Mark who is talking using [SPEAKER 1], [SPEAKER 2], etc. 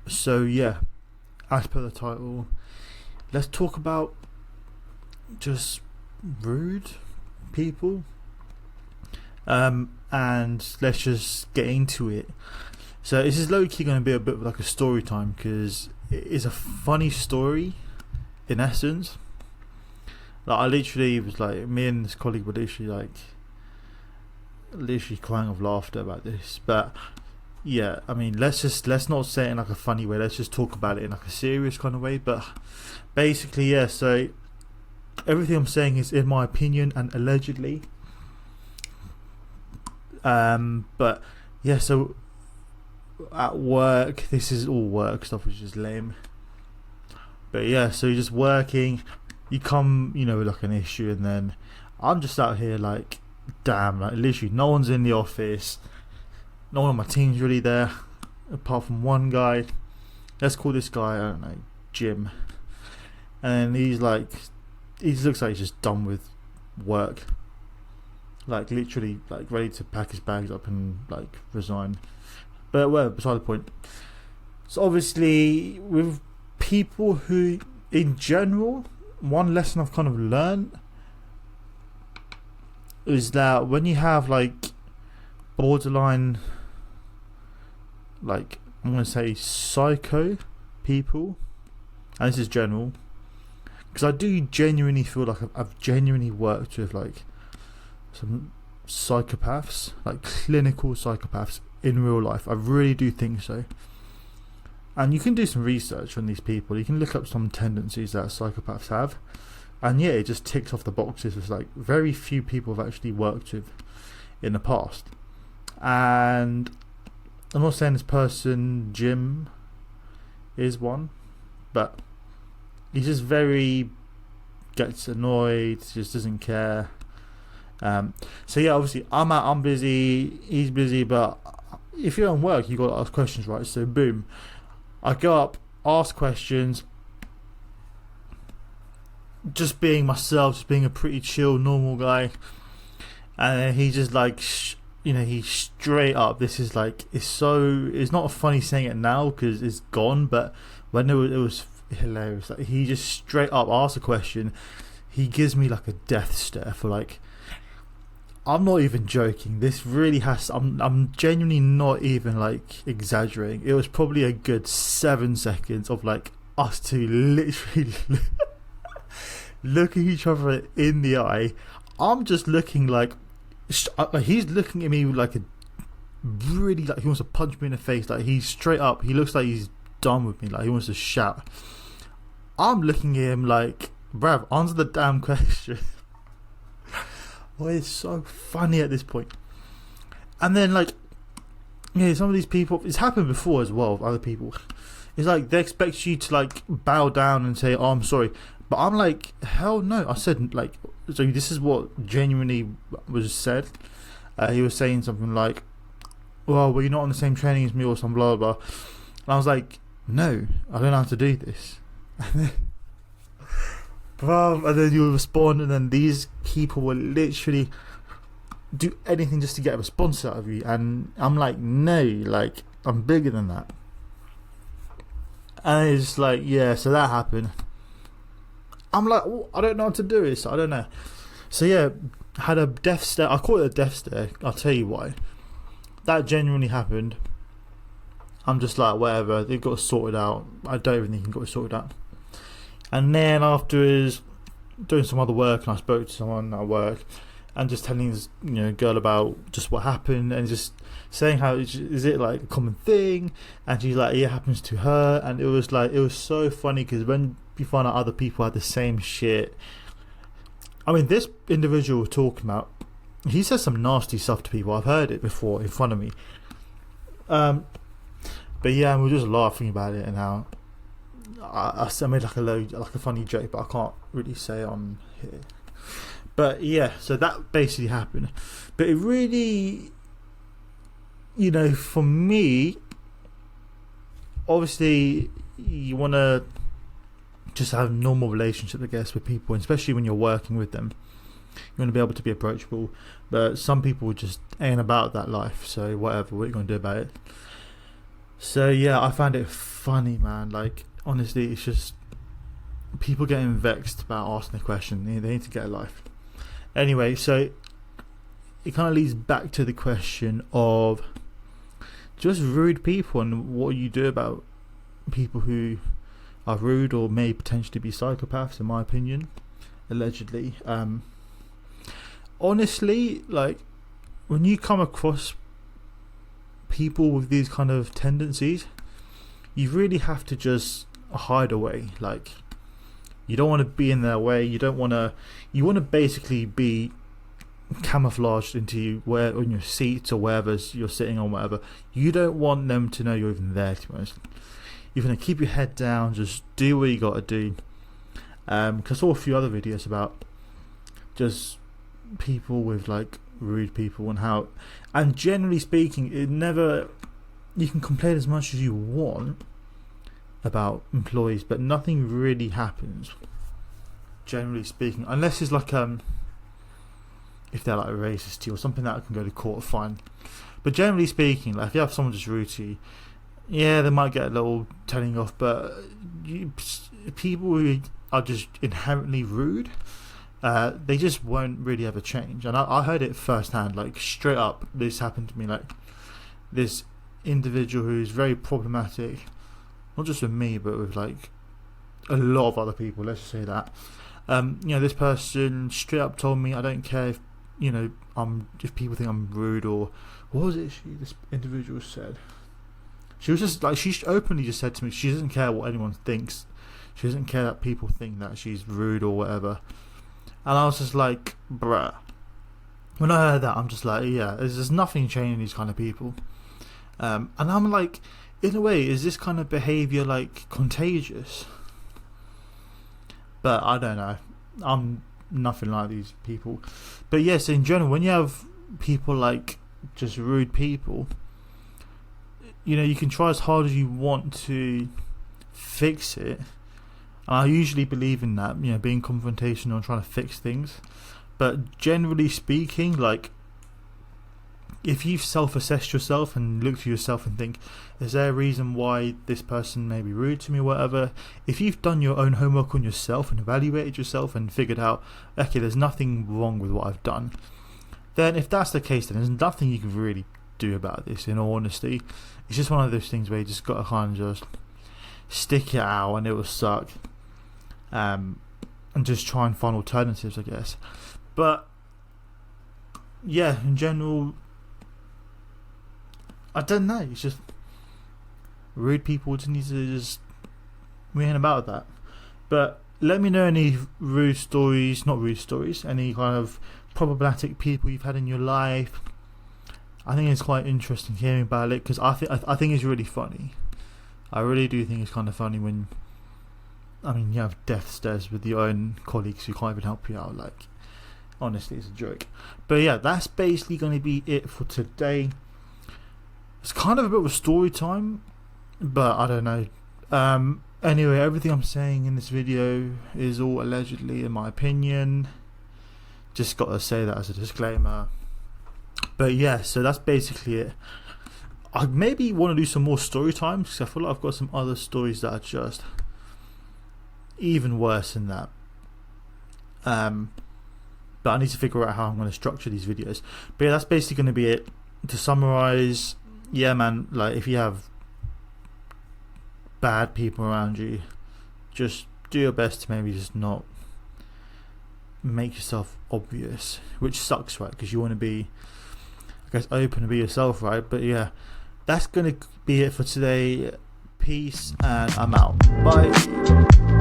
[SPEAKER 1] So yeah, as per the title, let's talk about just rude people, and let's just get into it. So this is low-key going to be a bit of like a story time, because it is a funny story in essence. Like, I literally was like, me and this colleague were literally crying of laughter about this. But yeah, I mean, let's not say it in like a funny way, let's just talk about it in like a serious kind of way. But basically, yeah, so everything I'm saying is in my opinion and allegedly. But yeah, so at work, this is all work stuff, which is lame. But yeah, so you're just working, you come, with like an issue, and then I'm just out here like, damn, like literally no one's in the office, no one on my team's really there, apart from one guy. Let's call this guy, I don't know, Jim. And he looks like he's just done with work, like literally like ready to pack his bags up and like resign. But well, beside the point. So obviously, with people who, in general, one lesson I've kind of learned is that when you have like borderline, like I'm going to say psycho people, and this is general, because I do genuinely feel like I've genuinely worked with like some psychopaths, like clinical psychopaths in real life. I really do think so. And you can do some research on these people. You can look up some tendencies that psychopaths have, and yeah, it just ticks off the boxes. It's like very few people have actually worked with in the past. And I'm not saying this person, Jim, is one, but he just gets annoyed, just doesn't care. So yeah, obviously I'm busy, he's busy, but if you're on work, you got to ask questions, right? So boom, I go up, ask questions, just being myself, just being a pretty chill, normal guy, and then he just like, he's straight up. This is like, it's not funny saying it now because it's gone, but when it was hilarious. Like, he just straight up asks a question. He gives me like a death stare for like, I'm not even joking. This really I'm genuinely not even like exaggerating. It was probably a good 7 seconds of like us two literally looking each other in the eye. I'm just looking like, he's looking at me like a really, like he wants to punch me in the face. Like, he's straight up, he looks like he's done with me, like he wants to shout. I'm looking at him like, bruv, answer the damn question. Well, it's so funny at this point. And then like, yeah, some of these people, it's happened before as well with other people. It's like they expect you to like bow down and say, oh, I'm sorry, but I'm like, hell no. I said, like, so this is what genuinely was said. He was saying something like, well, you're not on the same training as me or some blah blah blah. And I was like, no, I don't know how to do this. And then you respond, and then these people will literally do anything just to get a response out of you. And I'm like, no, like, I'm bigger than that. And it's like, yeah, so that happened. I'm like, oh, I don't know how to do this. I don't know. So yeah, had a death stare. I call it a death stare. I'll tell you why. That genuinely happened. I'm just like, whatever, they've got it sorted out. I don't even think he got it sorted out. And then afterwards, doing some other work, and I spoke to someone at work, and just telling this girl about just what happened, and just saying how is it like a common thing, and she's like, yeah, it happens to her. And it was like, it was so funny, because when you find out other people had the same shit. I mean, this individual we're talking about, he says some nasty stuff to people. I've heard it before in front of me. But yeah, and we're just laughing about it, and how I made like a funny joke, but I can't really say on here. But yeah, so that basically happened. But it really you know, for me, obviously, you want to just have normal relationship, I guess, with people, especially when you're working with them. You want to be able to be approachable, but some people just ain't about that life. So whatever, what are you going to do about it? So yeah, I found it funny, man. Like, honestly, it's just people getting vexed about asking a question. They need to get a life. Anyway, so it kind of leads back to the question of just rude people and what you do about people who are rude or may potentially be psychopaths, in my opinion, allegedly. Honestly, like, when you come across people with these kind of tendencies, you really have to just hide away. Like, you don't want to be in their way. You want to basically be camouflaged into where on your seats or wherever you're sitting on, whatever. You don't want them to know you're even there, to be honest. You're going to keep your head down, just do what you got to do. Because I saw a few other videos about just people with like rude people and how, and generally speaking, you can complain as much as you want about employees, but nothing really happens, generally speaking, unless it's like if they're like racist to you or something that can go to court, fine. But generally speaking, like, if you have someone just rude to you, yeah, they might get a little telling off, but people who are just inherently rude, they just won't really ever change. And I heard it firsthand, like, straight up. This happened to me, like, this individual who's very problematic, not just with me, but with like a lot of other people, let's just say that. This person straight up told me, I don't care if, if people think I'm rude, or what was it this individual said? She was just like, she openly just said to me, she doesn't care what anyone thinks. She doesn't care that people think that she's rude or whatever. And I was just like, bruh. When I heard that, I'm just like, yeah, there's nothing changing these kind of people. And I'm like, in a way, is this kind of behaviour like contagious? But I don't know. I'm nothing like these people. But yes, in general, when you have people like just rude people, you can try as hard as you want to fix it. And I usually believe in that, being confrontational and trying to fix things. But generally speaking, like, if you've self-assessed yourself and looked at yourself and think, is there a reason why this person may be rude to me or whatever? If you've done your own homework on yourself and evaluated yourself and figured out, okay, there's nothing wrong with what I've done, then if that's the case, then there's nothing you can really do about this, in all honesty. It's just one of those things where you just got to kind of just stick it out, and it will suck. And just try and find alternatives, I guess. But yeah, in general, I don't know, it's just rude people just need to just, we ain't about that. But let me know any rude stories, not rude stories, any kind of problematic people you've had in your life. I think it's quite interesting hearing about it, because I think it's really funny. I really do think it's kind of funny when, you have death stares with your own colleagues who can't even help you out. Like, honestly, it's a joke. But yeah, that's basically going to be it for today. It's kind of a bit of a story time, but I don't know. Anyway, everything I'm saying in this video is all allegedly, in my opinion. Just got to say that as a disclaimer. But yeah, so that's basically it. I maybe want to do some more story times, because I feel like I've got some other stories that are just even worse than that. But I need to figure out how I'm going to structure these videos. But yeah, that's basically going to be it. To summarize, yeah, man, like, if you have bad people around you, just do your best to maybe just not make yourself obvious, which sucks, right? Because you want to be, I guess, open and be yourself, right? But yeah, that's going to be it for today. Peace, and I'm out. Bye.